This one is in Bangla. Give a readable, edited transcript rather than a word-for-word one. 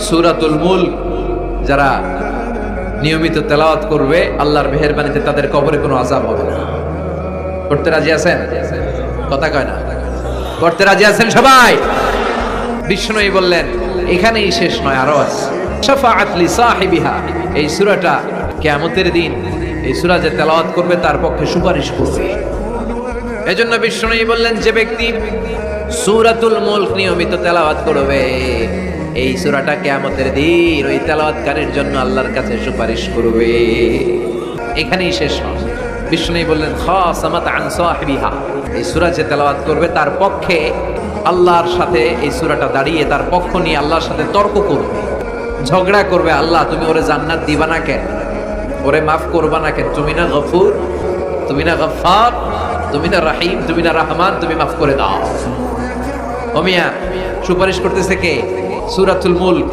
সূরাতুল মুলক যারা নিয়মিত তেলাওয়াত করবে আল্লাহর মেহেরবানিতে তাদের কবরে কোনো আযাব হবে না। পড়তে রাজি আছেন? কথা কয় না। পড়তে রাজি আছেন সবাই? বিষ্ণুই বললেন এখানেই শেষ নয়, আরো আছে। শাফাআত লি সাহিবিহা, এই সূরাটা কিয়ামতের দিন এই সূরা যে তেলাওয়াত করবে তার পক্ষে সুপারিশ করবে। এজন্য বিষ্ণুই বললেন যে ব্যক্তি সূরাতুল মুলক নিয়মিত তেলাওয়াত করবে এই সূরাটা কিয়ামতের দিন ওই তেলাওয়াতকারীর জন্য আল্লাহর কাছে সুপারিশ করবে। এখানেই শেষ নয়। বিষ্ণুই বললেন খাসামাত আন সাহিবিহা, এই সূরা যে তেলাওয়াত করবে তার পক্ষে আল্লাহর সাথে এই সূরাটা দাঁড়িয়ে তার পক্ষ নিয়ে আল্লাহর সাথে তর্ক করবে, ঝগড়া করবে। আল্লাহ তুমি ওরে জান্নাত দিবা না কেন, ওরে মাফ করবা না কেন, তুমি না গফুর, তুমি না গফফার, তুমি না রহিম, তুমি না রহমান, তুমি মাফ করে দাও। ও মিয়া, সুপারিশ করতেছে কে? সূরাতুল মুলক।